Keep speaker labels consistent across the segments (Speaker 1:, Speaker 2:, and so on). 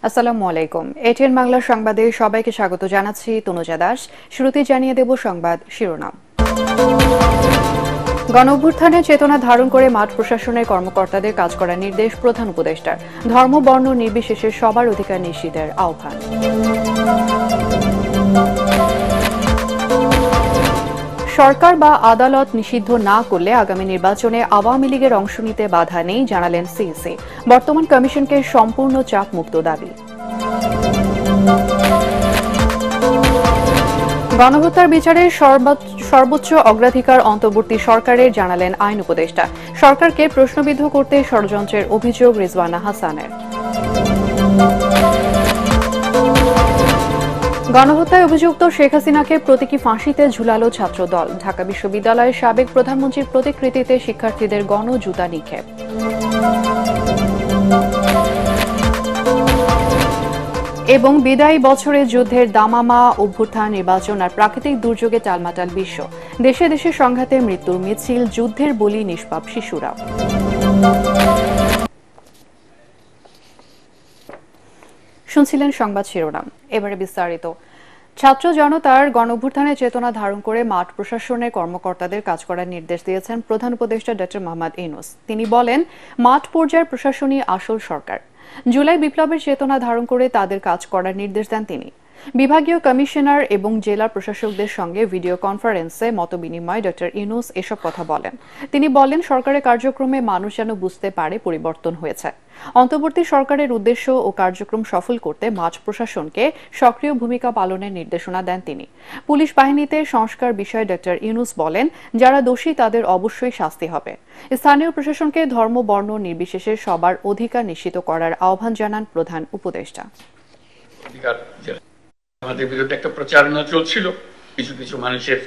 Speaker 1: আসসালামু আলাইকুম। এটিএন বাংলা সংবাদে সবাইকে স্বাগত জানাচ্ছি তনুজা দাস। শুরুতেই জানিয়ে দেব সংবাদ শিরোনাম। গণঅভ্যুত্থানের চেতনা ধারণ করে মাঠ প্রশাসনের কর্মকর্তাদের কাজ করার নির্দেশ প্রধান উপদেষ্টার। ধর্ম বর্ণ নির্বিশেষে সবার অধিকার নিশ্চিতের আহ্বান। সরকার বা আদালত নিষিদ্ধ না করলে আগামী নির্বাচনে আওয়ামী লীগের অংশ নিতে বাধা নেই জানালেন সিইসি। বর্তমান কমিশনকে সম্পূর্ণ চাপ মুক্ত দাবি। গণহত্যার বিচারে সর্বোচ্চ অগ্রাধিকার অন্তর্বর্তী সরকারের জানালেন আইন উপদেষ্টা। সরকারকে প্রশ্নবিদ্ধ করতে ষড়যন্ত্রের অভিযোগ রিজওয়ানা হাসানের। গণহত্যায় অভিযুক্ত শেখ হাসিনাকে প্রতীকী ফাঁসিতে ঝুলালো ছাত্রদল। ঢাকা বিশ্ববিদ্যালয়ের সাবেক প্রধানমন্ত্রীর প্রতিকৃতিতে শিক্ষার্থীদের গণজুতা নিক্ষেপ। এবং বিদায়ী বছরে যুদ্ধের দামামা, অভ্যুত্থান, নির্বাচন আর প্রাকৃতিক দুর্যোগে টালমাটাল বিশ্ব। দেশে দেশে সংঘাতে মৃত্যুর মিছিল, যুদ্ধের বলি নিষ্পাপ শিশুরা। শুনছিলেন সংবাদ শিরোনাম, এবারে বিস্তারিত। ছাত্র জনতার গণঅভ্যুত্থানের চেতনা ধারণ করে মাঠ প্রশাসনের কর্মকর্তাদের কাজ করার নির্দেশ দিয়েছেন প্রধান উপদেষ্টা ডক্টর মোহাম্মদ ইউনূস। তিনি বলেন, মাঠ পর্যায়ের প্রশাসনই আসল সরকার। জুলাই বিপ্লবের চেতনা ধারণ করে তাদের কাজ করার নির্দেশ দেন তিনি। বিভাগীয় কমিশনার এবং জেলা প্রশাসকদের সঙ্গে ভিডিও কনফারেন্সে মতবিনিময়ে ডক্টর ইউনূস এসব কথা বলেন। তিনি বলেন, সরকারের কার্যক্রমে মানুষ যেন বুঝতে পারে পরিবর্তন হয়েছে। অন্তর্বর্তী সরকারের উদ্দেশ্য ও কার্যক্রম সফল করতে মাঠ প্রশাসনকে সক্রিয় ভূমিকা পালনের নির্দেশনা দেন তিনি। পুলিশ বাহিনীতে সংস্কার বিষয়ে ডক্টর ইউনূস বলেন, যারা দোষী তাদের অবশ্যই শাস্তি হবে। স্থানীয় প্রশাসনকে ধর্ম বর্ণ নির্বিশেষে সবার অধিকার নিশ্চিত করার আহ্বান জানান প্রধান উপদেষ্টা।
Speaker 2: আমাদের বিরুদ্ধে একটা প্রচারণা চলছিল, কিছু কিছু মানুষের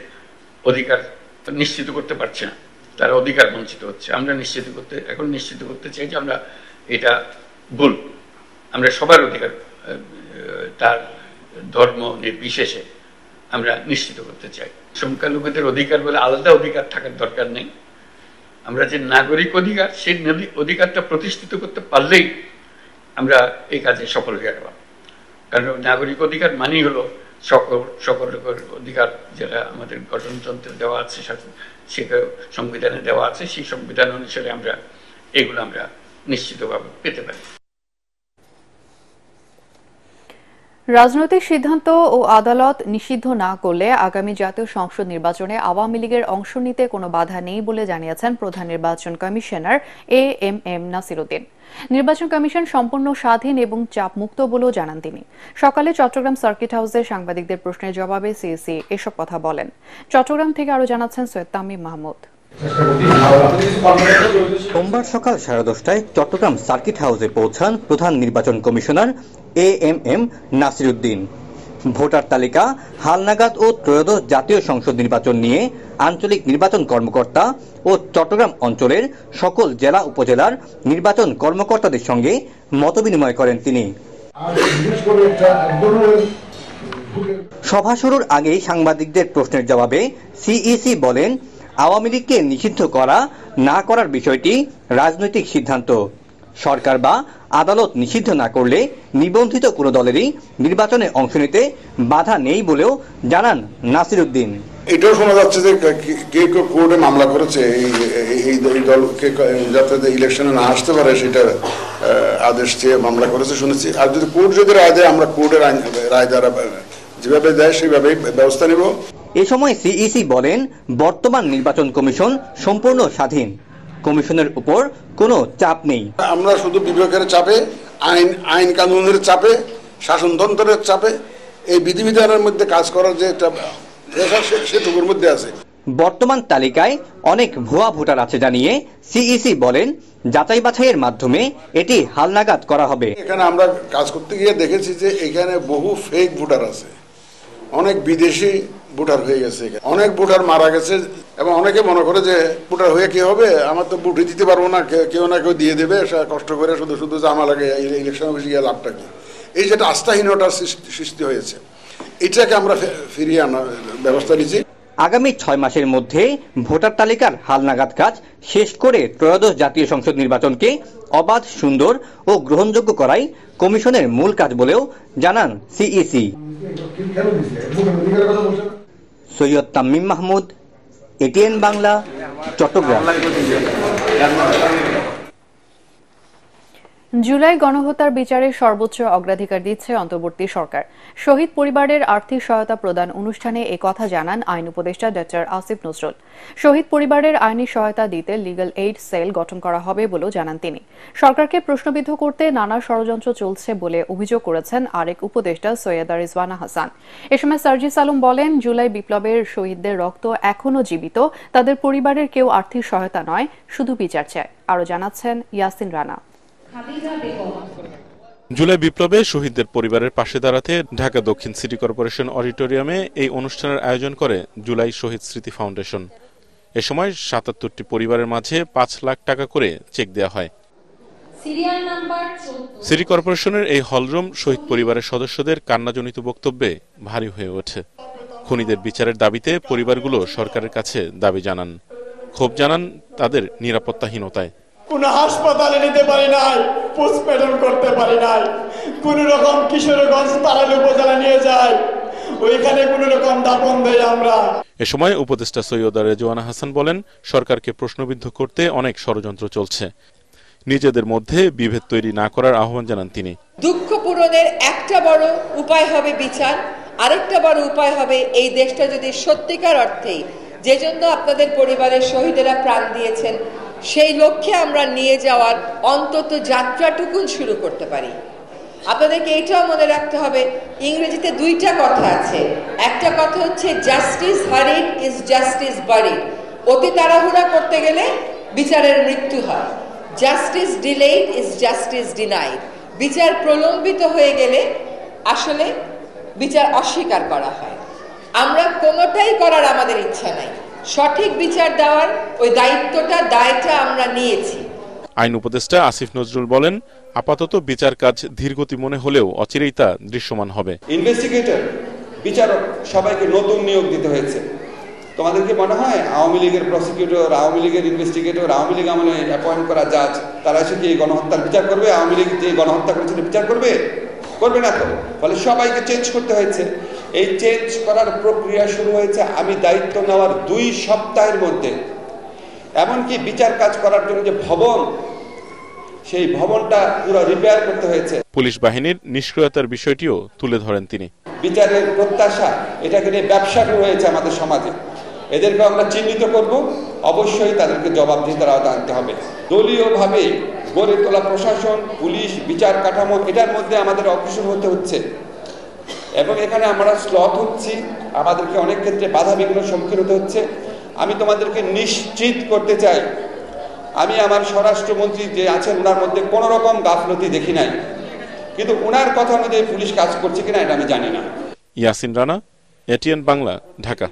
Speaker 2: অধিকার নিশ্চিত করতে পারছে না, তারা অধিকার বঞ্চিত হচ্ছে। আমরা এখন নিশ্চিত করতে চাই যে আমরা এটা ভুল, আমরা সবার অধিকার, তার ধর্ম নির্বিশেষে আমরা নিশ্চিত করতে চাই। সংখ্যালঘুদের অধিকার বলে আলাদা অধিকার থাকার দরকার নেই। আমরা যে নাগরিক অধিকার, সেই অধিকারটা প্রতিষ্ঠিত করতে পারলেই আমরা এই কাজে সফল হয়ে গেলাম। কারণ নাগরিক অধিকার মানেই হলো সকল অধিকার, যেটা আমাদের গঠনতন্ত্রে দেওয়া আছে, সেটা সংবিধানে দেওয়া আছে। সেই সংবিধান অনুসারে এগুলো আমরা নিশ্চিতভাবে পেতে পারি।
Speaker 1: রাজনৈতিক সিদ্ধান্ত ও আদালত নিষিদ্ধ না করলে আগামী জাতীয় সংসদ নির্বাচনে আওয়ামী লীগের অংশ নিতে কোনো বাধা নেই বলে জানিয়েছেন প্রধান নির্বাচন কমিশনার এএমএম নাসির উদ্দিন। নির্বাচন কমিশন সম্পূর্ণ স্বাধীন এবং চাপমুক্ত বলেও জানান তিনি। সকালে চট্টগ্রাম সার্কিট হাউসে সাংবাদিকদের প্রশ্নের জবাবে সিইসি এসব কথা বলেন। চট্টগ্রাম থেকে আরো জানাচ্ছেন সৈয়দ তামিম মাহমুদ।
Speaker 3: সোমবার সকাল 10:30টায় চট্টগ্রাম সার্কিট হাউসে পৌঁছান প্রধান নির্বাচন commissioner AMM Nasir Uddin. Voter তালিকা, হালনাগাদ ও ত্রয়োদশ জাতীয় সংসদ নির্বাচন নিয়ে আঞ্চলিক নির্বাচন কর্মকর্তা ও চট্টগ্রাম অঞ্চলের সকল জেলা উপজেলার নির্বাচন কর্মকর্তাদের সঙ্গে মতবিনিময় করেন তিনি। সভা শুরুর আগেই সাংবাদিকদের প্রশ্নের জবাবে সিইসি বলেন, আওয়ামী লীগকে নিষিদ্ধ করা না করার বিষয়টি রাজনৈতিক সিদ্ধান্ত। সরকার বা আদালত নিষিদ্ধ না করলে নিবন্ধিত কোনো দলেরই নির্বাচনে অংশ নিতে বাধা নেই বলেও জানান নাসির উদ্দিন।
Speaker 4: এটাও শোনা যাচ্ছে যে কে কোর্টে মামলা করেছে এই দলকে, যাতে ইলেকশনে না আসতে পারে সেটা আদেশ চেয়ে মামলা করেছে শুনেছি। আর যদি কোর্ট যদি রায় দেয়, আমরা কোর্টের রায় দ্বারা যেভাবে দেয় সেভাবেই ব্যবস্থা নেব।
Speaker 3: এ সময় সিইসি বলেন, বর্তমান নির্বাচন কমিশন সম্পূর্ণ স্বাধীন, কমিশনের উপর কোনো চাপ নেই।
Speaker 4: আমরা শুধু বিবেকের চাপে, আইন কানুনের চাপে, শাসনতন্ত্রের চাপে, এই বিধিবিধানের মধ্যে কাজ করার যে একটা সেটুকুর মধ্যে আছে।
Speaker 3: বর্তমান তালিকায় অনেক ভুয়া ভোটার আছে জানিয়ে সিইসি বলেন, যাচাই বাছাইয়ের মাধ্যমে এটি হালনাগাদ করা হবে।
Speaker 4: এখানে আমরা কাজ করতে গিয়ে দেখেছি যে এখানে বহু ফেক ভোটার আছে, অনেক বিদেশি ভোটার হয়ে গেছে, অনেক ভোটার মারা গেছে এবং অনেকে মনে করে যে ভোটার হয়ে কি হবে, আমার তো ভোটই দিতে পারবো না, কেউ না কেউ দিয়ে দেবে, কষ্ট করে শুধু শুধু জামা লাগে ইলেকশন অফিসে গিয়ে লাভটা কি। এই যেটা আস্থাহীনতার সৃষ্টি হয়েছে, এটাকে আমরা ফিরিয়ে আনার ব্যবস্থা নিচ্ছি।
Speaker 3: আগামী 6 মাসের মধ্যে ভোটার তালিকার হালনাগাদ কাজ শেষ করে ত্রয়োদশ জাতীয় সংসদ নির্বাচনকে অবাধ, সুন্দর ও গ্রহণযোগ্য করাই কমিশনের মূল কাজ বলেও জানান সিইসি। সৈয়দ তামিম মাহমুদ, এটিএন বাংলা, চট্টগ্রাম।
Speaker 1: জুলাই গণহত্যার বিচারে সর্বোচ্চ অগ্রাধিকার দিচ্ছে অন্তর্বর্তী সরকার। শহীদ পরিবারের আর্থিক সহায়তা প্রদান অনুষ্ঠানে এ কথা জানান আইন উপদেষ্টা ডক্টর আসিফ নজরুল। শহীদ পরিবারের আইনি সহায়তা দিতে লিগ্যাল এইড সেল গঠন করা হবে বলেও জানান তিনি। সরকারকে প্রশ্নবিদ্ধ করতে নানা ষড়যন্ত্র চলছে বলে অভিযোগ করেছেন আরেক উপদেষ্টা সৈয়দা রিজওয়ানা হাসান। এ সময় সার্জিস আলম বলেন, জুলাই বিপ্লবের শহীদদের রক্ত এখনও জীবিত, তাদের পরিবারের কেউ আর্থিক সহায়তা নয়, শুধু বিচার চায়। আরও জানাচ্ছেন ইয়াসিন রানা।
Speaker 5: জুলাই বিপ্লবে শহীদদের পরিবারের পাশে দাঁড়াতে ঢাকা দক্ষিণ সিটি কর্পোরেশন অডিটোরিয়ামে এই অনুষ্ঠানের আয়োজন করে জুলাই শহীদ স্মৃতি ফাউন্ডেশন। এ সময় ৭৭টি পরিবারের মাঝে ৫ লাখ টাকা করে চেক দেওয়া হয়। সিটি কর্পোরেশনের এই হলরুম শহীদ পরিবারের সদস্যদের কান্নাজনিত বক্তব্যে ভারী হয়ে ওঠে। খুনিদের বিচারের দাবিতে পরিবারগুলো সরকারের কাছে দাবি জানান, ক্ষোভ জানান তাদের নিরাপত্তাহীনতায়।
Speaker 6: কোন হাসপাতালে নিতে পারি নাই, পোস্টমর্টম করতে পারি নাই, কোন রকম কিশোরগঞ্জ তারাল উপজেলা নিয়ে যায়, ওইখানে কোন রকম দাপন দেয় আমরা।
Speaker 5: এ সময় উপদেষ্টা সৈয়দা রিজওয়ানা হাসান বলেন, সরকারকে প্রশ্নবিদ্ধ করতে অনেক ষড়যন্ত্র চলছে, নিজেদের মধ্যে বিভেদ তৈরি না করার আহ্বান জানান তিনি।
Speaker 7: দুঃখ পূরণের একটা বড় উপায় হবে বিচার, আরেকটা বড় উপায় হবে এই দেশটা যদি সত্যিকার অর্থেই যে জন্য আপনাদের পরিবারের শহীদেরা প্রাণ দিয়েছেন সেই লক্ষ্যে আমরা নিয়ে যাওয়ার অন্তত যাত্রাটুকুন শুরু করতে পারি। আপনাদেরকে এটাও মনে রাখতে হবে, ইংরেজিতে দুইটা কথা আছে। একটা কথা হচ্ছে জাস্টিস হারিড ইজ জাস্টিস বারিড। অতি তাড়াহুড়া করতে গেলে বিচারের মৃত্যু হয়। Justice delayed is justice denied. বিচার প্রলম্বিত হয়ে গেলে আসলে বিচার অস্বীকার করা হয়। আমরা কোনোটাই করার আমাদের ইচ্ছা নাই। সঠিক বিচার দেওয়ার ওই দায়টা আমরা নিয়েছি।
Speaker 5: আইন উপদেষ্টা আসিফ নজরুল বলেন, আপাতত বিচার কাজ ধীরগতি মনে হলেও অচিরেই তা দৃশ্যমান হবে।
Speaker 8: ইনভেস্টিগেটর, বিচারক সবাইকে নতুন নিয়োগ দিতে হয়েছে। তোমাদেরকে মনে হয় আওয়ামী লীগের প্রসিকিউটর, আওয়ামী লীগের ইনভেস্টিগেটর, আওয়ামী লীগ আমলে অ্যাপয়েন্ট করা জাজ, তারা এসে কি এই গণহত্যার বিচার করবে? আওয়ামী লীগ যে গণহত্যা করেছিল বিচার করবে? করবে না তো। ফলে সবাইকে চেঞ্জ করতে হয়েছে। এই চেঞ্জ করার প্রক্রিয়া শুরু হয়েছে আমি দায়িত্ব নেওয়ার 2 সপ্তাহের মধ্যে। এমনকি বিচার কাজ করার জন্য যে ভবন, সেই ভবনটা পুরো রিপেয়ার করতে হয়েছে।
Speaker 5: পুলিশ বাহিনীর নিষ্ক্রিয়তার বিষয়টিও তুলে ধরেন তিনি।
Speaker 8: বিচারের প্রত্যাশা, এটাকে নিয়ে ব্যবসা শুরু হয়েছে আমাদের সমাজে। এদেরকে আমরা চিহ্নিত করব, অবশ্যই তাদেরকে জবাবদিহিতার আওতায় আনতে হবে। দলীয়ভাবে গড়ে তোলা প্রশাসন, পুলিশ, বিচার কাঠামো, এটার মধ্যে আমাদের অগ্রসর হতে হচ্ছে এবং এখানে আমরা স্লথ হচ্ছি, আমাদেরকে অনেক ক্ষেত্রে বাধা বিঘ্নের সম্মুখীন হতে হচ্ছে। আমি তোমাদেরকে নিশ্চিত করতে চাই, আমি আমার স্বরাষ্ট্রমন্ত্রী যে আছেন ওনার মধ্যে কোনো রকম গাফলতি দেখি নাই, কিন্তু ওনার কথা অনুযায়ী পুলিশ কাজ করছে কিনা এটা আমি জানি না।
Speaker 5: ইয়াসিন রানা, এটিএন বাংলা, ঢাকা।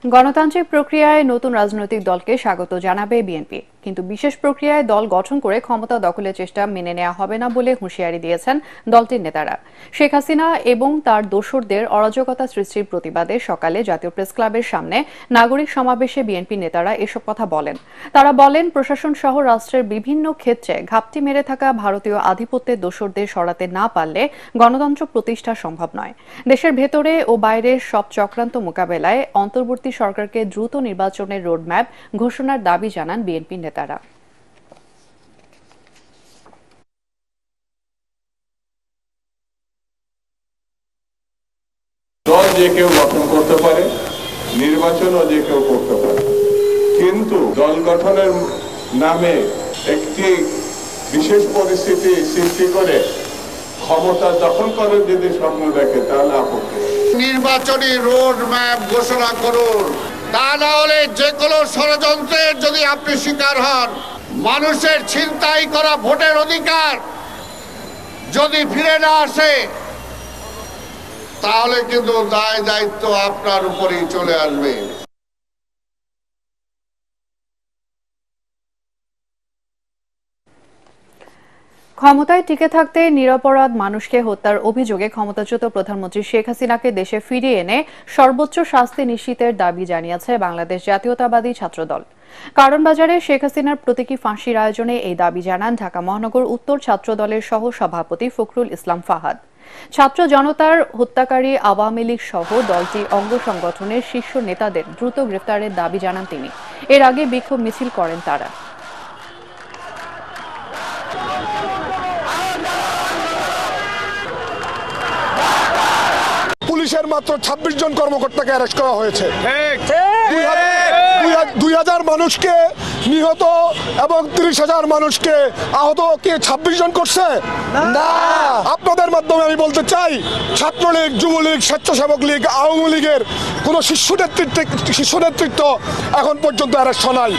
Speaker 1: গণতান্ত্রিক প্রক্রিয়ায় নতুন রাজনৈতিক দলকে স্বাগত জানাবে বিএনপি, কিন্তু বিশেষ প্রক্রিয়ায় দল গঠন করে ক্ষমতা দখলের চেষ্টা মেনে নেওয়া হবে না বলে হুঁশিয়ারি দিয়েছেন দলটির নেতারা। শেখ হাসিনা এবং তার দোসরদের অরাজকতা সৃষ্টির প্রতিবাদে সকালে জাতীয় প্রেস ক্লাবের সামনে নাগরিক সমাবেশে বিএনপি নেতারা এসব কথা বলেন। তারা বলেন, প্রশাসন সহ রাষ্ট্রের বিভিন্ন ক্ষেত্রে ঘাপটি মেরে থাকা ভারতীয় আধিপত্যের দোসরদের সরাতে না পারলে গণতন্ত্র প্রতিষ্ঠা সম্ভব নয়। দেশের ভেতরে ও বাইরের সব চক্রান্ত মোকাবেলায় অন্তর্বর্তী সরকারকে দ্রুত নির্বাচনের রোডম্যাপ ঘোষণার দাবি জানান বিএনপি নেতারা।
Speaker 9: দল যে কেউ গঠন করতে পারে, নির্বাচনও যে কেউ করতে পারে, কিন্তু দল গঠনের নামে একটি বিশেষ পরিস্থিতি সৃষ্টি করে ক্ষমতা দখল করার যদি স্বপ্ন দেখে তাহলে আপত্তি।
Speaker 10: নির্বাচনী রোড ম্যাপ ঘোষণা করুন, তা না হলে যে কোনো ষড়যন্ত্রের যদি আপনি শিকার হন, মানুষের ছিনতাই করা ভোটের অধিকার যদি ফিরে না আসে তাহলে কিন্তু দায় দায়িত্ব আপনার উপরেই চলে আসবে।
Speaker 1: ক্ষমতায় টিকে থাকতে নিরপরাধ মানুষকে হত্যার অভিযোগে ক্ষমতাচ্যুত প্রধানমন্ত্রী শেখ হাসিনাকে দেশে ফিরিয়ে এনে সর্বোচ্চ শাস্তি নিশ্চিতের দাবি জানিয়েছে বাংলাদেশ জাতীয়তাবাদী ছাত্রদল। কারণ বাজারে শেখ হাসিনার প্রতীকী ফাঁসির আয়োজনে এই দাবি জানান ঢাকা মহানগর উত্তর ছাত্রদলের সহ সভাপতি ফখরুল ইসলাম ফাহাদ। ছাত্র জনতার হত্যাকারী আওয়ামী লীগ সহ দলটির অঙ্গ সংগঠনের শীর্ষ নেতাদের দ্রুত গ্রেফতারের দাবি জানান তিনি। এর আগে বিক্ষোভ মিছিল করেন তারা।
Speaker 11: পুলিশের মাত্র ২৬ জন কর্মকর্তাকে অ্যারেস্ট করা হয়েছে। ২,০০০ মানুষকে নিহত এবং ৩০,০০০ মানুষকে আহত কে ২৬ জন করছে না। আপনাদের মাধ্যমে আমি বলতে চাই, ছাত্রলীগ, যুবলীগ, স্বেচ্ছাসেবক লীগ, আওয়ামী লীগের কোন শীর্ষ নেতৃত্ব এখন পর্যন্ত অ্যারেস্ট নাই।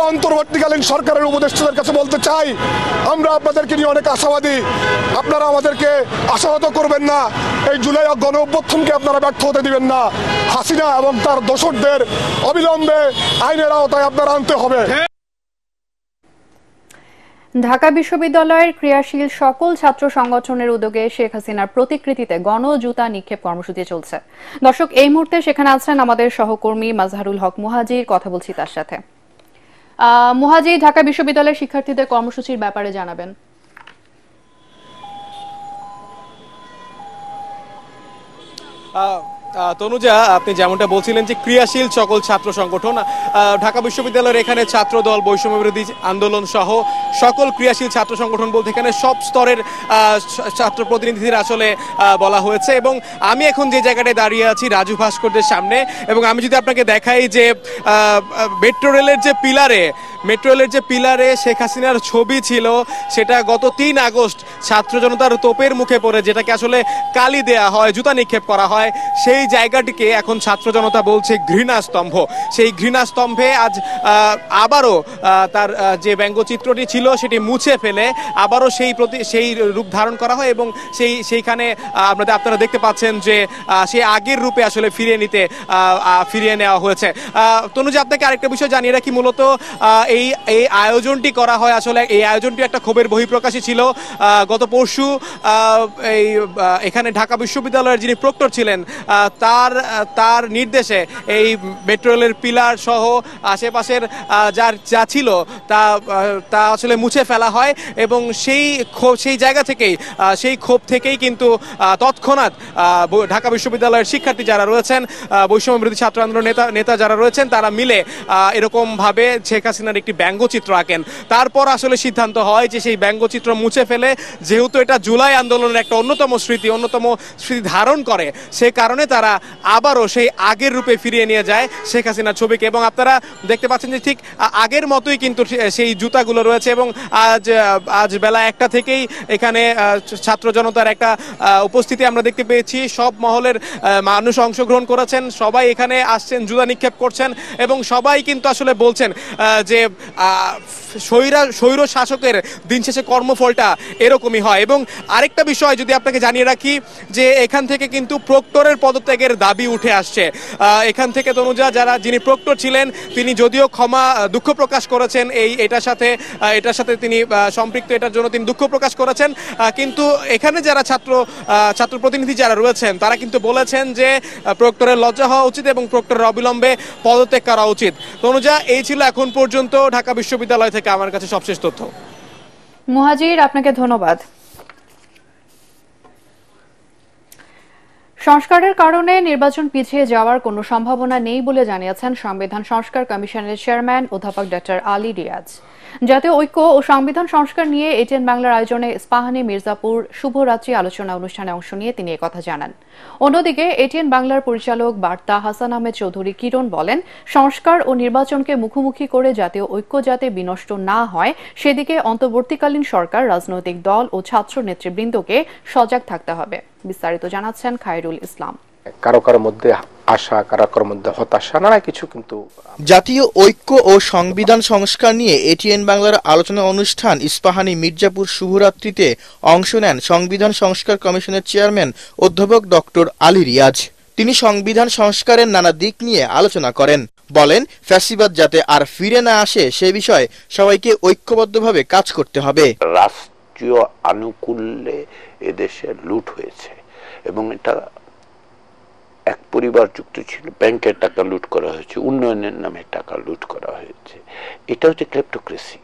Speaker 11: অন্তর্বর্তীকালীন সরকারের উপদেষ্টাদের কাছে বলতে চাই, আমরা আপনাদেরকে নিয়ে অনেক আশাবাদী, আপনারা আমাদেরকে আশাহত করবেন না। এই জুলাই গণ অভ্যুত্থানকে আপনারা ব্যর্থ হতে দিবেন না। হাসিনা এবং তার দোসরদের অবিলম্বে আইনের আওতায় আপনারা আনতে হবে।
Speaker 1: ঢাকা বিশ্ববিদ্যালয়ের ক্রিয়াশীল সকল ছাত্র সংগঠনের উদ্যোগে শেখ হাসিনার প্রতিকৃতিতে গণজুতা নিক্ষেপ কর্মসূচি চলছে। দর্শক, এই মুহূর্তে সেখানে আছেন আমাদের সহকর্মী মাজহারুল হক মুহাজির, কথা বলছি তার সাথে। মুহাজির, ঢাকা বিশ্ববিদ্যালয়ের শিক্ষার্থীদের কর্মসূচির ব্যাপারে জানাবেন।
Speaker 12: তনুজা, আপনি যেমনটা বলছিলেন যে ক্রিয়াশীল সকল ছাত্র সংগঠন, ঢাকা বিশ্ববিদ্যালয়ের এখানে ছাত্র দল, বৈষম্য বিরোধী আন্দোলন সহ সকল ক্রিয়াশীল ছাত্র সংগঠন বলতে এখানে সব স্তরের ছাত্র প্রতিনিধিদের আসলে বলা হয়েছে। এবং আমি এখন যে জায়গাটায় দাঁড়িয়ে আছি রাজু ভাস্কর্যের সামনে, এবং আমি যদি আপনাকে দেখাই যে মেট্রো রেলের যে পিলারে শেখ হাসিনার ছবি ছিল, সেটা গত ৩ আগস্ট ছাত্র জনতার তোপের মুখে পড়ে যেটাকে আসলে কালি দেয়া হয়, জুতা নিক্ষেপ করা হয়, সেই জায়গাটিকে এখন ছাত্র জনতা বলছে ঘৃণাস্তম্ভ। সেই ঘৃণাস্তম্ভে আজ আবারও তার যে ব্যঙ্গচিত্রটি ছিল সেটি মুছে ফেলে আবারও সেই রূপ ধারণ করা হয়, এবং সেইখানে আপনারা দেখতে পাচ্ছেন যে সেই আগের রূপে আসলে ফিরিয়ে নেওয়া হয়েছে। তনুজা, আপনাকে আরেকটা বিষয় জানিয়ে রাখি, মূলত এই আয়োজনটি করা হয়, আসলে এই আয়োজনটি একটা ক্ষোভের বহিঃপ্রকাশই ছিল। গত পরশু এখানে ঢাকা বিশ্ববিদ্যালয়ের যিনি প্রক্টর ছিলেন তার নির্দেশে এই মেট্রো রেলের পিলার সহ আশেপাশের যা ছিল তা আসলে মুছে ফেলা হয়, এবং সেই জায়গা থেকেই সেই ক্ষোভ থেকেই কিন্তু তৎক্ষণাৎ ঢাকা বিশ্ববিদ্যালয়ের শিক্ষার্থী যারা রয়েছেন, বৈষম্য বিরোধী ছাত্র আন্দোলন নেতা যারা রয়েছেন, তারা মিলে এরকমভাবে শেখ হাসিনার একটি ব্যঙ্গচিত্র আঁকেন। তারপর আসলে সিদ্ধান্ত হয় যে সেই ব্যঙ্গচিত্র মুছে ফেলে, যেহেতু এটা জুলাই আন্দোলনের একটা অন্যতম স্মৃতি ধারণ করে, সে কারণে তারা আবারও সেই আগের রূপে ফিরিয়ে নিয়ে যায় শেখ হাসিনার ছবিকে। এবং আপনারা দেখতে পাচ্ছেন যে ঠিক আগের মতোই কিন্তু সেই জুতাগুলো রয়েছে, এবং আজ বেলা 1টা থেকেই এখানে ছাত্র জনতার একটা উপস্থিতি আমরা দেখতে পেয়েছি। সব মহলের মানুষ অংশগ্রহণ করেছেন, সবাই এখানে আসছেন, জুতা নিক্ষেপ করছেন, এবং সবাই কিন্তু আসলে বলছেন যে স্বৈর শাসকের দিন শেষে কর্মফলটা এরকমই হয়। এবং আরেকটা বিষয় যদি আপনাকে জানিয়ে রাখি যে এখান থেকে কিন্তু প্রক্টরের পদত্যাগের দাবি উঠে আসছে। এখান থেকে তনুজা, যিনি প্রক্টর ছিলেন তিনি যদিও দুঃখ প্রকাশ করেছেন এটার সাথে তিনি সম্পৃক্ত, এটার জন্য তিনি দুঃখ প্রকাশ করেছেন, কিন্তু এখানে যারা ছাত্র প্রতিনিধি যারা রয়েছেন তারা কিন্তু বলেছেন যে প্রক্টরের লজ্জা হওয়া উচিত এবং প্রক্টরের অবিলম্বে পদত্যাগ করা উচিত। তনুজা, এই ছিল এখন পর্যন্ত ঢাকা বিশ্ববিদ্যালয় থেকে আমার কাছে সবশেষ তথ্য।
Speaker 1: মুহাজির, আপনাকে ধন্যবাদ। সংস্কারের কারণে নির্বাচন পিছিয়ে যাওয়ার কোনো সম্ভাবনা নেই বলে জানিয়েছেন সংবিধান সংস্কার কমিশনের চেয়ারম্যান অধ্যাপক ডক্টর আলী রিয়াজ। জাতীয় ঐক্য ও সংবিধান সংস্কার নিয়ে এটিএন বাংলার আয়োজনে ইস্পাহানি মির্জাপুর শুভরাত্রি আলোচনা অনুষ্ঠানে অংশ নিয়ে তিনি একথা জানান। অন্যদিকে এটিএন বাংলার পরিচালক বার্তা হাসান আহমেদ চৌধুরী কিরণ বলেন, সংস্কার ও নির্বাচনকে মুখোমুখি করে জাতীয় ঐক্য যাতে বিনষ্ট না হয় সেদিকে অন্তর্বর্তীকালীন সরকার, রাজনৈতিক দল ও ছাত্র নেতৃবৃন্দকে সজাগ থাকতে হবে। বিস্তারিত জানাচ্ছেন খায়রুল ইসলাম।
Speaker 13: কারো মধ্যে আশা, কারোর মধ্যে হতাশা, নানা কিছু। কিন্তু
Speaker 14: জাতীয় ঐক্য ও সংবিধান সংস্কার নিয়ে এটিএন বাংলার আলোচনা অনুষ্ঠান ইস্পাহানি মির্জাপুর শুভরাত্রিতে অংশ নেন সংবিধান সংস্কার কমিশনের চেয়ারম্যান অধ্যাপক ডক্টর আলী রিয়াজ। তিনি সংবিধান সংস্কারের নানা দিক নিয়ে আলোচনা করেন, বলেন ফ্যাসিবাদ যাতে আর ফিরে না আসে সে বিষয়ে সবাইকে ঐক্যবদ্ধভাবে কাজ করতে হবে।
Speaker 15: রাষ্ট্রীয় আনুকূল্যে এদেশে লুট হয়েছে এবং এটা এক পরিবার যুক্ত ছিল, ব্যাংকের টাকা লুট করা হয়েছে, উন্নয়নের নামে টাকা লুট করা হয়েছে। এটা হচ্ছে ক্লেপ্টোক্রেসি।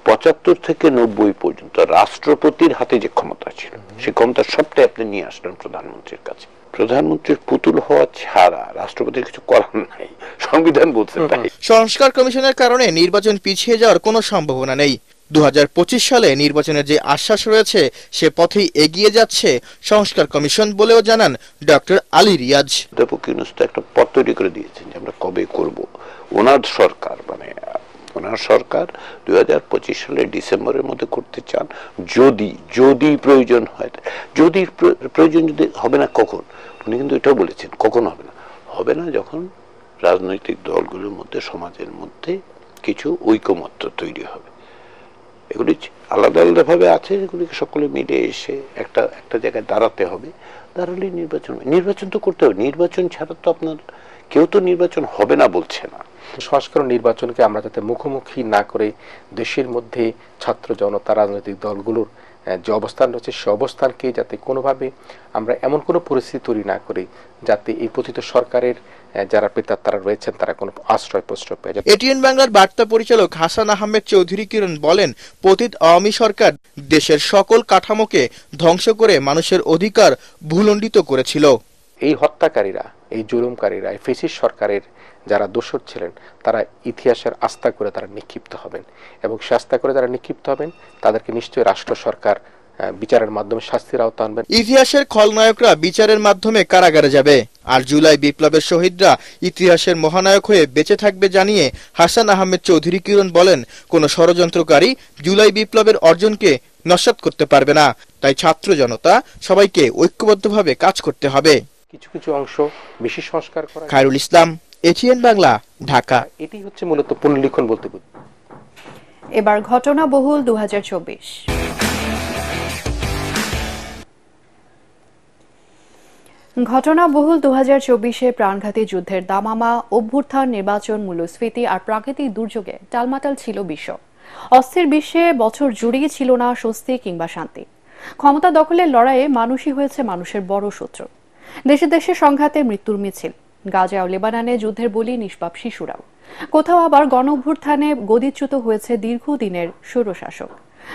Speaker 15: ৭৫ থেকে ৯০ পর্যন্ত রাষ্ট্রপতির হাতে যে ক্ষমতা ছিল সেই ক্ষমতা সবটাই আপনি নিয়ে আসলেন প্রধানমন্ত্রীর কাছে। প্রধানমন্ত্রীর পুতুল হওয়া ছাড়া রাষ্ট্রপতির কিছু করার নাই, সংবিধান বলছে তাই।
Speaker 14: সংস্কার কমিশনের কারণে নির্বাচন পিছিয়ে যাওয়ার কোনো সম্ভাবনা নেই। ২০২৫ সালে নির্বাচনের যে আশ্বাস রয়েছে সে পথেই এগিয়ে যাচ্ছে সংস্কার কমিশন বলেও জানান ডক্টর আলী রিয়াজ।
Speaker 15: অধ্যাপক ইউনূস তো একটা পথ তৈরি করে দিয়েছেন যে আমরা কবে করব। ওনার সরকার ২০২৫ সালের ডিসেম্বরের মধ্যে করতে চান, যদি প্রয়োজন হয়। যদি প্রয়োজন যদি হবে না কখন, উনি কিন্তু এটাও বলেছেন কখন হবে না যখন রাজনৈতিক দলগুলোর মধ্যে, সমাজের মধ্যে কিছু ঐকমত্য তৈরি হবে। এগুলি আলাদা আলাদা ভাবে আছে, এগুলিকে সকলে মিলে এসে একটা জায়গায় দাঁড়াতে হবে। দাঁড়ালে নির্বাচন তো করতে হবে। নির্বাচন ছাড়া তো আপনার কেউ তো নির্বাচন হবে না বলছে না।
Speaker 13: সংস্কার নির্বাচনকে আমরা যাতে মুখোমুখি না করে দেশের মধ্যে ছাত্র জনতা, রাজনৈতিক দলগুলোর যে অবস্থান রয়েছে সে অবস্থানকে যাতে কোনোভাবে আমরা এমন কোনো পরিস্থিতি তৈরি না করি যাতে এই পতিত সরকারের যারা প্রেতাত্মারা রয়েছেন তারা কোনো আশ্রয় প্রশ্রয় পেয়ে যায়।
Speaker 14: এটিএন বাংলার বার্তা পরিচালক হাসান আহমেদ চৌধুরী কিরণ বলেন, পতিত আওয়ামী সরকার দেশের সকল কাঠামোকে ধ্বংস করে মানুষের অধিকার ভূলণ্ডিত করেছিল।
Speaker 13: এই হত্যাকারীরা, এই জুলুমকারীরা, এই ফ্যাসিস্ট সরকারের যারা দোষর ছিলেন তারা ইতিহাসের আস্থা করে তারা নিক্ষিপ্ত হবেন এবং সে আস্থা করে যারা নিক্ষিপ্ত হবেন তাদেরকে নিশ্চয়ই রাষ্ট্র সরকার বিচারের মাধ্যমে শাস্তির আওতা আনবেন।
Speaker 14: ইতিহাসের খলনায়করা বিচারের মাধ্যমে কারাগারে যাবে, আর জুলাই বিপ্লবের শহীদরা ইতিহাসের মহানায়ক হয়ে বেঁচে থাকবে জানিয়ে হাসান আহমেদ চৌধুরী কিরণ বলেন, কোন ষড়যন্ত্রকারী জুলাই বিপ্লবের অর্জনকে নস্যাৎ করতে পারবে না। তাই ছাত্র জনতা সবাইকে ঐক্যবদ্ধভাবে কাজ করতে হবে।
Speaker 13: কিছু অংশ বেশি সংস্কার করা।
Speaker 14: খায়রুল ইসলাম, এটিএন বাংলা, ঢাকা।
Speaker 13: এটি হচ্ছে মূলত পুনর্লিখন বলতে বুঝি।
Speaker 1: এবার ঘটনাবহুল ২০২৪। ঘটনাবহুল ২০২৪-এ প্রাণঘাতী যুদ্ধের দামামা, অভ্যুত্থান, নির্বাচন, মূল্যস্ফীতি আর প্রাকৃতিক দুর্যোগে টালমাটাল ছিল বিশ্ব। অস্থির বিশ্বে বছর জুড়েই ছিল না স্বস্তি কিংবা শান্তি। ক্ষমতা দখলের লড়াইয়ে মানুষই হয়েছে মানুষের বড় শত্রু। দেশে দেশে সংঘাতে মৃত্যুর মিছিল। গাজা ও লেবাননে যুদ্ধের বলি নিষ্পাপ শিশুরাও। কোথাও আবার গণ অভ্যুত্থানে গদিচ্যুত হয়েছে দীর্ঘদিনের স্বৈরশাসক।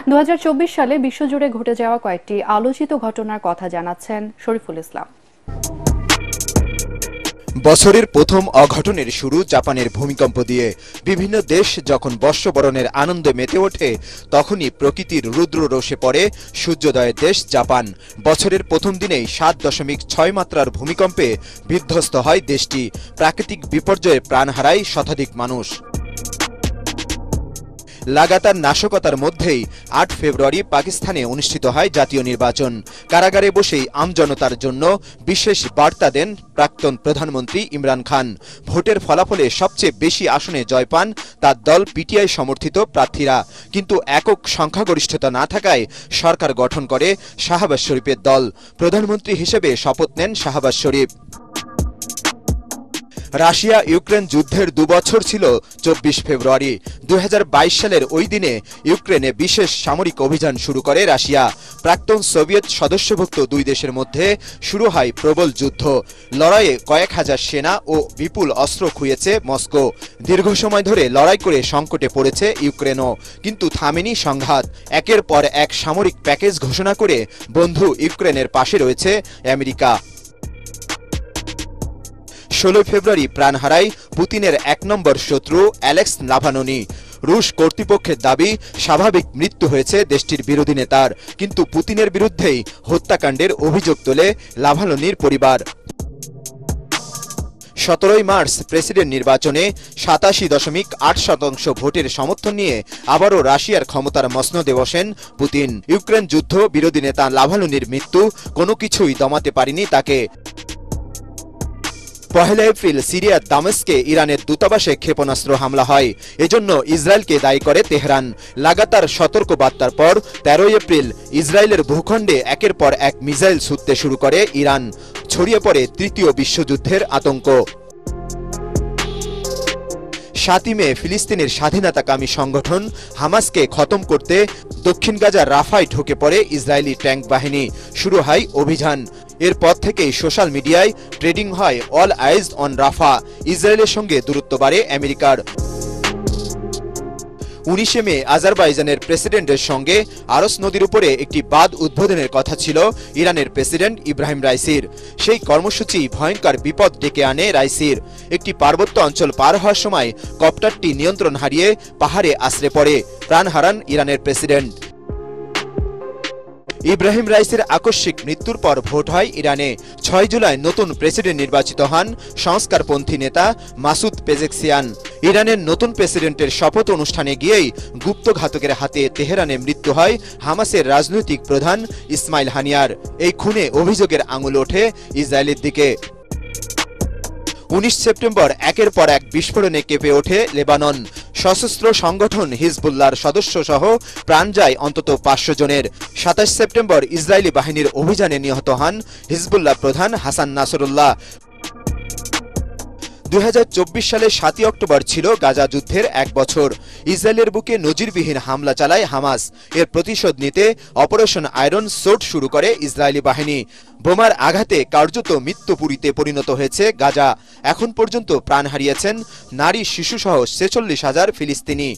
Speaker 1: ২০২৪ সালে বিশ্বজুড়ে ঘটে যাওয়া কয়েকটি আলোচিত ঘটনার কথা জানাচ্ছেন শরীফুল ইসলাম।
Speaker 16: বছরের প্রথম অঘটনের শুরু জাপানের ভূমিকম্প দিয়ে। বিভিন্ন দেশ যখন বর্ষবরণের আনন্দে মেতে ওঠে তখনই প্রকৃতির রুদ্র রোষে পড়ে সূর্যোদয়ের দেশ জাপান। বছরের প্রথম দিনেই ৭.৬ মাত্রার ভূমিকম্পে বিধ্বস্ত হয় দেশটি। প্রাকৃতিক বিপর্যয়ে প্রাণ হারায় শতাধিক মানুষ। লাগাতার নাশকতার মধ্যেই ৮ ফেব্রুয়ারি পাকিস্তানে অনুষ্ঠিত হয় জাতীয় নির্বাচন। কারাগারে বসেই আমজনতার জন্য বিশেষ বার্তা দেন প্রাক্তন প্রধানমন্ত্রী ইমরান খান। ভোটের ফলাফলে সবচেয়ে বেশি আসনে জয় পান তার দল পিটিআই সমর্থিত প্রার্থীরা, কিন্তু একক সংখ্যাগরিষ্ঠতা না থাকায় সরকার গঠন করে শাহবাজ শরীফের দল। প্রধানমন্ত্রী হিসেবে শপথ নেন শাহবাজ শরীফ। রাশিয়া ইউক্রেন যুদ্ধের ২ বছর ছিল ২৪ ফেব্রুয়ারি। ২০২২ সালের ওই দিনে ইউক্রেনে বিশেষ সামরিক অভিযান শুরু করে রাশিয়া। প্রাক্তন সোভিয়েত সদস্যভুক্ত দুই দেশের মধ্যে শুরু হয় প্রবল যুদ্ধ। লড়াইয়ে কয়েক হাজার সেনা ও বিপুল অস্ত্র খুইয়েছে মস্কো। দীর্ঘ সময় ধরে লড়াই করে সংকটে পড়েছে ইউক্রেনও, কিন্তু থামেনি সংঘাত। একের পর এক সামরিক প্যাকেজ ঘোষণা করে বন্ধু ইউক্রেনের পাশে রয়েছে আমেরিকা। ১৬ ফেব্রুয়ারি প্রাণ হারায় পুতিনের ১ নম্বর শত্রু অ্যালেক্স নাভালনি। রুশ কর্তৃপক্ষের দাবি স্বাভাবিক মৃত্যু হয়েছে দেশটির বিরোধী নেতার, কিন্তু পুতিনের বিরুদ্ধেই হত্যাকাণ্ডের অভিযোগ তোলে নাভালনির পরিবার। ১৭ মার্চ প্রেসিডেন্ট নির্বাচনে ৮৭.৮% ভোটের সমর্থন নিয়ে আবারও রাশিয়ার ক্ষমতার মসনদে বসেন পুতিন। ইউক্রেন যুদ্ধ বিরোধী নেতা নাভালনির মৃত্যু কোনো কিছুই দমাতে পারেনি তাকে। ১ এপ্রিল সিরিয়ার দামেস্কে ইরানের দূতাবাসে ক্ষেপণাস্ত্র হামলা হয়। এজন্য ইসরায়েলকে দায়ী করে তেহরান। লাগাতার সতর্ক বার্তার পর ১৩ এপ্রিল ইসরায়েলের ভূখণ্ডে একের পর এক মিসাইল ছুড়তে শুরু করে ইরান। ছড়িয়ে পড়ে তৃতীয় বিশ্বযুদ্ধের আতঙ্ক। 7 মে ফিলিস্তিনের স্বাধীনতাকামী সংগঠন হামাসকে খতম করতে দক্ষিণ গাজার রাফায় ঢুকে পড়ে ইসরায়েলি ট্যাঙ্ক বাহিনী। শুরু হয় অভিযান। এরপর থেকেই সোশ্যাল মিডিয়ায় ট্রেডিং হয় অল আইজ অন রাফা। ইসরায়েলের সঙ্গে দূরত্ব বাড়ে আমেরিকার। 19 মে আজারবাইজানের প্রেসিডেন্টের সঙ্গে আরস নদীর উপরে একটি বাঁধ উদ্বোধনের কথা ছিল ইরানের প্রেসিডেন্ট ইব্রাহিম রাইসির। সেই কর্মসূচি ভয়ঙ্কর বিপদ ডেকে আনে রাইসির। একটি পার্বত্য অঞ্চল পার হওয়ার সময় কপ্টারটি নিয়ন্ত্রণ হারিয়ে পাহাড়ে আশ্রে পড়ে। প্রাণ হারান ইরানের প্রেসিডেন্ট। ইব্রাহিম রাইসির আকস্মিক মৃত্যুর পর ভোট হয় ইরানে। 6 জুলাই নতুন প্রেসিডেন্ট নির্বাচিত হন সংস্কারপন্থী নেতা মাসুদ পেজেকসিয়ান। ইরানের নতুন প্রেসিডেন্টের শপথ অনুষ্ঠানে গিয়েই গুপ্তঘাতকের হাতে তেহরানে মৃত্যু হয় হামাসের রাজনৈতিক প্রধান ইসমাইল হানিয়ার। এই খুনে অভিযোগের আঙুল ওঠে ইসরায়েলের দিকে। 19 সেপ্টেম্বর একের পর এক বিস্ফোরণে কেঁপে ওঠে লেবানন। সশস্ত্র সংগঠন হিজবুল্লাহর সদস্য সহ প্রাণ যায় অন্তত 500 জনের। 27 সেপ্টেম্বর ইসরায়েলি বাহিনীর অভিযানে নিহত হন হিজবুল্লাহ প্রধান হাসান নাসরুল্লাহ। 2024 সালের 7 অক্টোবর ছিল গাজা যুদ্ধের 1 বছর। ইসরায়েলের বুকে নজিরবিহীন হামলা চালায় হামাস। এর প্রতিশোধ নিতে অপারেশন আয়রন সোড শুরু করে ইসরায়েলি বাহিনী। বোমার আঘাতে কার্যত মৃত্যুপুরীতে পরিণত হয়েছে গাজা। এখন পর্যন্ত প্রাণ হারিয়েছেন নারী শিশুসহ 46,000 ফিলিস্তিনি।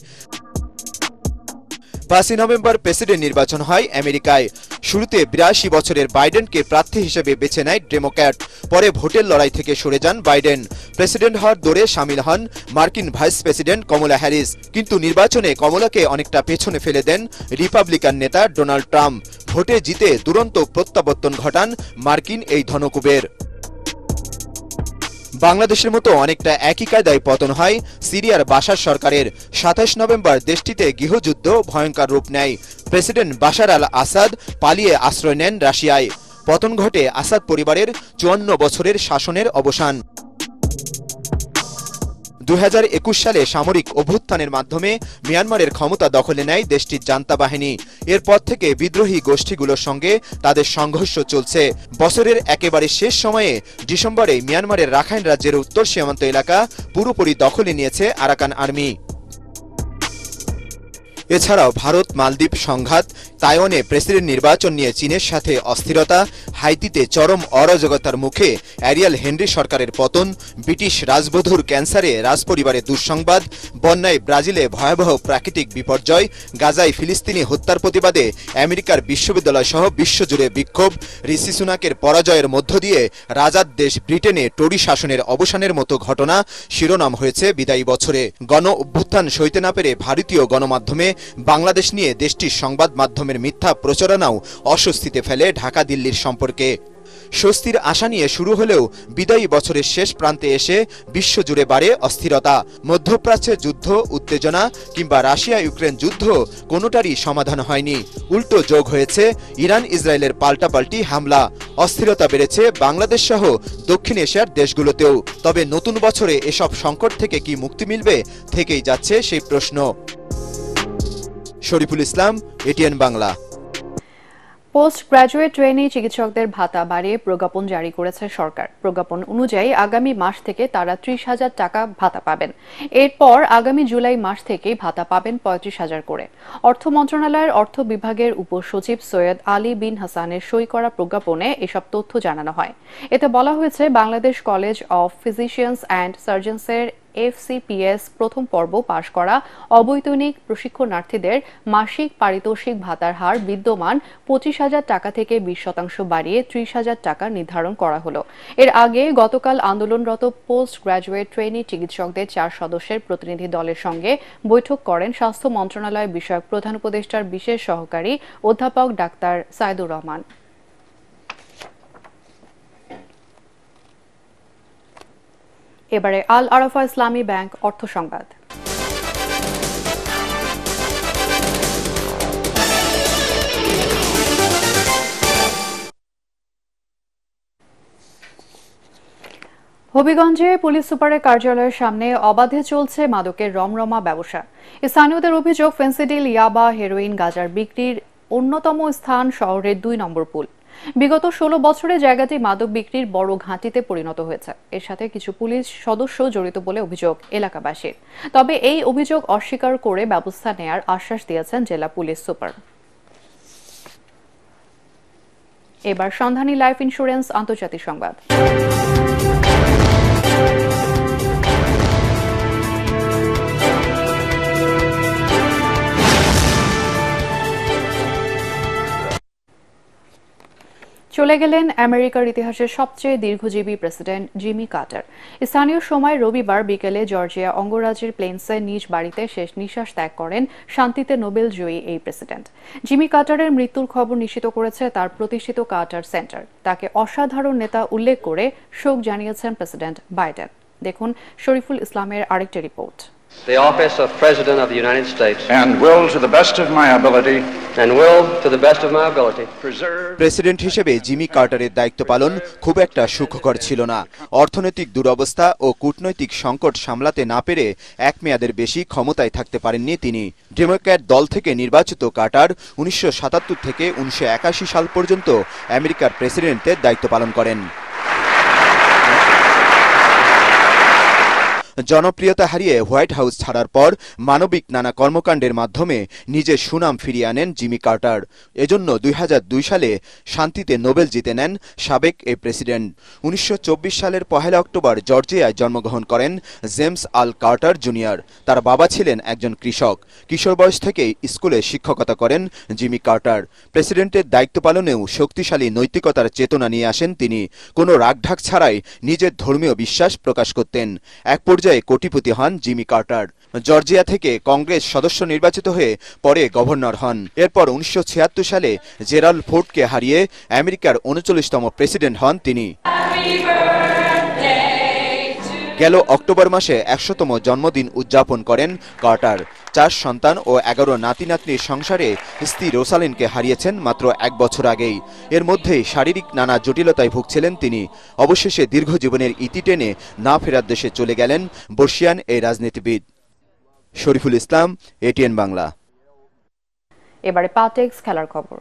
Speaker 16: 5 নভেম্বর প্রেসিডেন্ট নির্বাচন হয় আমেরিকায়। শুরুতে 82 বছরের বাইডেনকে প্রার্থী হিসেবে বেছে নেয় ডেমোক্র্যাট। পরে ভোটের লড়াই থেকে সরে যান বাইডেন। প্রেসিডেন্ট হওয়ার দৌড়ে সামিল হন মার্কিন ভাইস প্রেসিডেন্ট কমলা হ্যারিস। কিন্তু নির্বাচনে কমলাকে অনেকটা পেছনে ফেলে দেন রিপাবলিকান নেতা ডোনাল্ড ট্রাম্প। ভোটে জিতে দুরন্ত প্রত্যাবর্তন ঘটান মার্কিন এই ধনকুবের। বাংলাদেশের মতো অনেকটা একই কায়দায় পতন হয় সিরিয়ার বাশার সরকারের। 27 নভেম্বর দেশটিতে গৃহযুদ্ধ ভয়ঙ্কর রূপ নেয়। প্রেসিডেন্ট বাশার আল আসাদ পালিয়ে আশ্রয় নেন রাশিয়ায়। পতন ঘটে আসাদ পরিবারের 54 বছরের শাসনের অবসান। 2021 সালে সামরিক অভ্যুত্থানের মাধ্যমে মিয়ানমারের ক্ষমতা দখলে নেয় দেশটির জান্তা বাহিনী। এরপর থেকে বিদ্রোহী গোষ্ঠীগুলোর সঙ্গে তাদের সংঘর্ষ চলছে। বছরের একেবারে শেষ সময়ে ডিসেম্বরে মিয়ানমারের রাখাইন রাজ্যের উত্তর সীমান্ত এলাকা পুরোপুরি দখলে নিয়েছে আরাকান আর্মি। এছাড়াও ভারত মালদ্বীপ সংঘাত, তাইওয়ানে প্রেসিডেন্ট নির্বাচন নিয়ে চীনের সাথে অস্থিরতা, হাইতিতে চরম অরাজকতার মুখে অ্যারিয়েল হেনরি সরকারের পতন, ব্রিটিশ রাজবধূর ক্যান্সারে রাজপরিবারের দুঃসংবাদ, বন্যায় ব্রাজিলে ভয়াবহ প্রাকৃতিক বিপর্যয়, গাজায় ফিলিস্তিনি হত্যার প্রতিবাদে আমেরিকার বিশ্ববিদ্যালয় সহ বিশ্বজুড়ে বিক্ষোভ, ঋষি সুনাকের পরাজয়ের মধ্য দিয়ে রাজার দেশ ব্রিটেনে টরি শাসনের অবসানের মতো ঘটনা শিরোনাম হয়েছে বিদায়ী বছরে। গণ অভ্যুত্থান সইতে না পেরে ভারতীয় গণমাধ্যমে বাংলাদেশ নিয়ে দেশটির সংবাদ মাধ্যমের মিথ্যা প্রচারণাও অস্বস্তিতে ফেলে ঢাকা দিল্লির সম্পর্কে। স্বস্তির আশা নিয়ে শুরু হলেও বিদায়ী বছরের শেষ প্রান্তে এসে বিশ্বজুড়ে বাড়ে অস্থিরতা। মধ্যপ্রাচ্যে যুদ্ধ, উত্তেজনা কিংবা রাশিয়া ইউক্রেন যুদ্ধ কোনোটারই সমাধান হয়নি। উল্টো যোগ হয়েছে ইরান ইসরায়েলের পাল্টাপাল্টি হামলা। অস্থিরতা বেড়েছে বাংলাদেশ সহ দক্ষিণ এশিয়ার দেশগুলোতেও। তবে নতুন বছরে এসব সংকট থেকে কি মুক্তি মিলবে, থেকেই যাচ্ছে সেই প্রশ্ন। Shariful Islam, ATN Bangla.
Speaker 1: Post graduate trainee চিকিৎসকদের ভাতা বাড়িয়ে প্রজ্ঞাপন জারি করেছে সরকার। প্রজ্ঞাপন অনুযায়ী আগামী মাস থেকে তারা 30,000 টাকা ভাতা পাবেন। এরপর আগামী জুলাই মাস থেকে ভাতা পাবেন 35,000 করে। অর্থ মন্ত্রণালয়ের অর্থ বিভাগের উপসচিব সৈয়দ আলী বিন হাসানের সই করা প্রজ্ঞাপনে এসব তথ্য জানানো হয়। এতে বলা হয়েছে, Bangladesh college of physicians and সার্জনসের FCPS প্রথম পর্ব পাশ করা অবৈতনিক প্রশিক্ষণার্থীদের মাসিক পারিতোষিক ভাতার হার বিদ্যমান 25,000 টাকা থেকে 20% বাড়িয়ে 30,000 টাকা নির্ধারণ করা হলো। এর আগে গতকাল আন্দোলনরত পোস্ট গ্রাজুয়েট ট্রেনি চিকিৎসকদের 4 সদস্যের প্রতিনিধি দলের সঙ্গে বৈঠক করেন স্বাস্থ্য মন্ত্রণালয় বিষয়ক প্রধান উপদেষ্টার বিশেষ সহকারী অধ্যাপক ডাক্তার সাইদুর রহমান। এবারে আল আরাফা ইসলামী ব্যাংক অর্থ সংবাদ। হবিগঞ্জে পুলিশ সুপারের কার্যালয়ের সামনে অবাধে চলছে মাদকের রমরমা ব্যবসা। স্থানীয়দের অভিযোগ, ফেন্সিডিল, ইয়াবা, হেরোইন, গাঁজার বিক্রির অন্যতম স্থান শহরের 2 নম্বর পুল। বিগত 16 বছরে জায়গাটি মাদক বিক্রির বড় ঘাঁটিতে পরিণত হয়েছে। এর সাথে কিছু পুলিশ সদস্য জড়িত বলে অভিযোগ এলাকাবাসীর। তবে এই অভিযোগ অস্বীকার করে ব্যবস্থা নেয়ার আশ্বাস দিয়েছেন জেলা পুলিশ সুপার। এবার সন্ধানী লাইফ ইন্স্যুরেন্স আন্তর্জাতিক সংবাদ। চলে গেলেন আমেরিকার ইতিহাসের সবচেয়ে দীর্ঘজীবী প্রেসিডেন্ট জিমি কার্টার। স্থানীয় সময় রবিবার বিকেলে জর্জিয়া অঙ্গরাজ্যের প্লেন্সে নিজ বাড়িতে শেষ নিঃশ্বাস ত্যাগ করেন শান্তিতে নোবেল জয়ী এই প্রেসিডেন্ট। জিমি কার্টারের মৃত্যুর খবর নিশ্চিত করেছে তার প্রতিষ্ঠিত কার্টার সেন্টার। তাকে অসাধারণ নেতা উল্লেখ করে শোক জানিয়েছেন প্রেসিডেন্ট বাইডেন। দেখুন শরীফুল ইসলামের আরেকটি report.
Speaker 17: The office of President of the United States
Speaker 18: and will to the best of my ability
Speaker 16: president হিসেবে জিমি কার্টারের দায়িত্ব পালন খুব একটা সুখকর ছিল না। অর্থনৈতিক দুরবস্থা ও কূটনৈতিক সংকট সামলাতে না পেরে এক মেয়াদের বেশি ক্ষমতায় থাকতে পারেননি তিনি। ডেমোক্র্যাট দল থেকে নির্বাচিত কার্টার 1977 থেকে 1981 সাল পর্যন্ত আমেরিকার প্রেসিডেন্টের দায়িত্ব পালন করেন। জনপ্রিয়তা হারিয়ে হোয়াইট হাউস ছাড়ার পর মানবিক নানা কর্মকাণ্ডের মাধ্যমে নিজের সুনাম ফিরিয়ে আনেন জিমি কার্টার। এজন্য 2002 সালে শান্তিতে নোবেল জিতে নেন সাবেক এই প্রেসিডেন্ট। 1924 সালের 1 অক্টোবর জর্জিয়ায় জন্মগ্রহণ করেন জেমস আল কার্টার জুনিয়র। তার বাবা ছিলেন একজন কৃষক। কিশোর বয়স থেকেই স্কুলে শিক্ষকতা করেন জিমি কার্টার। প্রেসিডেন্টের দায়িত্ব পালনেও শক্তিশালী নৈতিকতার চেতনা নিয়ে আসেন তিনি। কোনো রাগঢাক ছাড়াই নিজের ধর্মীয় বিশ্বাস প্রকাশ করতেন। এক পর্যায়ে কোটিপতি হন জিমি কার্টার। জর্জিয়া থেকে কংগ্রেস সদস্য নির্বাচিত হয়ে পরে গভর্নর হন। এরপর 1976 সালে জেরাল্ড ফোর্ডকে হারিয়ে আমেরিকার 39তম প্রেসিডেন্ট হন তিনি। গেল অক্টোবর মাসে 100তম জন্মদিন উদযাপন করেন কার্টার। 4 সন্তান ও 11 নাতি নাতনির সংসারে স্ত্রী রোসালিনকে হারিয়েছেন মাত্র 1 বছর আগেই। এর মধ্যেই শারীরিক নানা জটিলতায় ভুগছিলেন তিনি। অবশেষে দীর্ঘ জীবনের ইতি টেনে না ফেরার দেশে চলে গেলেন বর্ষিয়ান এই রাজনীতিবিদ। শরীফুল ইসলাম, এটিএন বাংলা।
Speaker 1: এবারে পাটেক্স খেলার খবর।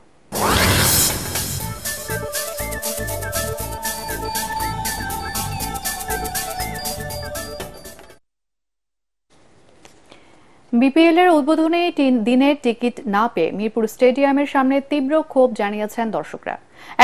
Speaker 1: বিপিএল এর উদ্বোধনী দিনের টিকিট না পেয়ে মিরপুর স্টেডিয়ামের সামনে তীব্র ক্ষোভ জানিয়েছেন দর্শকরা।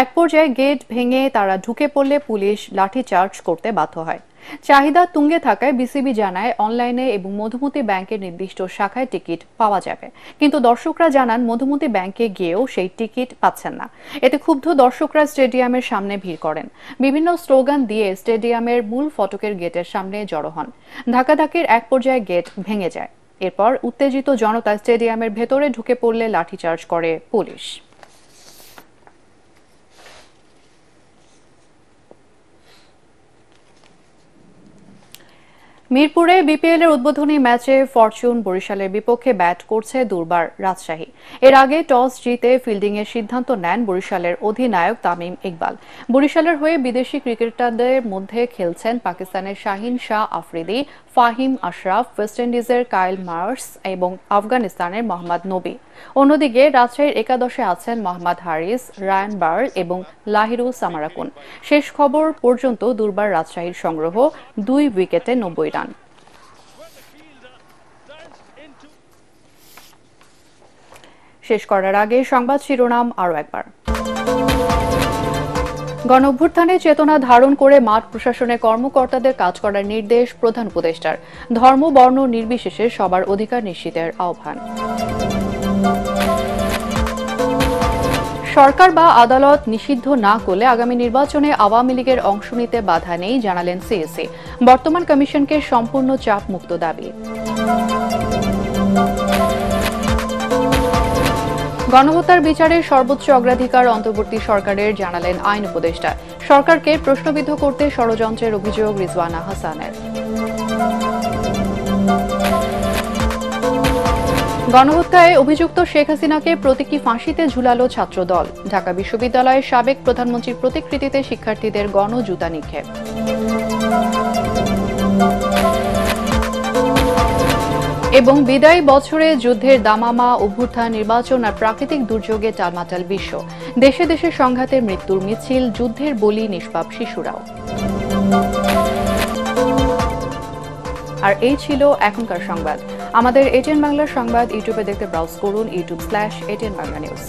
Speaker 1: এক পর্যায়ে গেট ভেঙে তারা ঢুকে পড়লে পুলিশ লাঠিচার্জ করতে বাধ্য হয়। চাহিদা তুঙ্গে থাকায় বিসিবি জানায় অনলাইনে এবং মধুমতি ব্যাংকের নির্দিষ্ট শাখায় টিকিট পাওয়া যাবে, কিন্তু দর্শকরা জানান মধুমতি ব্যাংকে গিয়েও সেই টিকিট পাচ্ছেন না। এতে ক্ষুব্ধ দর্শকরা স্টেডিয়ামের সামনে ভিড় করেন। বিভিন্ন স্লোগান দিয়ে স্টেডিয়ামের মূল ফটকের গেটের সামনে জড়ো হন। ধাক্কাধাক্কির এক পর্যায়ে গেট ভেঙে যায়। এরপর উত্তেজিত জনতা স্টেডিয়ামের ভেতরে ঢুকে পড়লে লাঠিচার্জ করে পুলিশ। মিরপুরে বিপিএল এর উদ্বোধনী ম্যাচে ফরচুন বরিশালের বিপক্ষে ব্যাট করছে দুর্বার রাজশাহী। এর আগে টস জিতে ফিল্ডিং এর সিদ্ধান্ত নেন বরিশালের অধিনায়ক তামিম ইকবাল। বরিশালের হয়ে বিদেশি ক্রিকেটারদের মধ্যে খেলছেন পাকিস্তানের শাহিন শাহ আফ্রিদি, ফাহিম আশরাফ, ওয়েস্ট ইন্ডিজের কাইল মার্স এবং আফগানিস্তানের মোহাম্মদ নবী। অন্যদিকে রাজশাহীর একাদশে আছেন মোহাম্মদ হারিস, রায়ান বার এবং লাহিরু সামারাকুন। শেষ খবর পর্যন্ত দুর্বার রাজশাহীর সংগ্রহ 2 উইকেটে 90 রান। শেষ করার আগে সংবাদ শিরোনাম আরও একবার। গণঅভ্যুত্থানে চেতনা ধারণ করে মাঠ প্রশাসনের কর্মকর্তাদের কাজ করার নির্দেশ প্রধান উপদেষ্টার। ধর্ম বর্ণ নির্বিশেষে সবার অধিকার নিশ্চিতের আহ্বান। সরকার বা আদালত নিষিদ্ধ না করলে আগামী নির্বাচনে আওয়ামী লীগের অংশ নিতে বাধা নেই জানালেন সিএসি। বর্তমান কমিশনকে সম্পূর্ণ চাপ মুক্ত দাবি। গণহত্যার বিচারের সর্বোচ্চ অগ্রাধিকার অন্তর্বর্তী সরকারের জানালেন আইন উপদেষ্টা। সরকারকে প্রশ্নবিদ্ধ করতে ষড়যন্ত্রের অভিযোগ রিজওয়ানা হাসানের। গণহত্যায় অভিযুক্ত শেখ হাসিনাকে প্রতীকী ফাঁসিতে ঝুলালো ছাত্রদল। ঢাকা বিশ্ববিদ্যালয়ের সাবেক প্রধানমন্ত্রীর প্রতিকৃতিতে শিক্ষার্থীদের গণজুতা নিক্ষেপ। এবং বিদায়ী বছরে যুদ্ধের দামামা, অভ্যুত্থান, নির্বাচন আর প্রাকৃতিক দুর্যোগে টালমাটাল বিশ্ব। দেশে দেশে সংঘাতের মৃত্যুর মিছিল, যুদ্ধের বলি নিষ্পাপ শিশুরাও। আর এই ছিল এখনকার সংবাদ। আমাদের এটিএন বাংলার সংবাদ ইউটিউবে দেখতে ব্রাউজ করুন youtube/ATN Bangla News।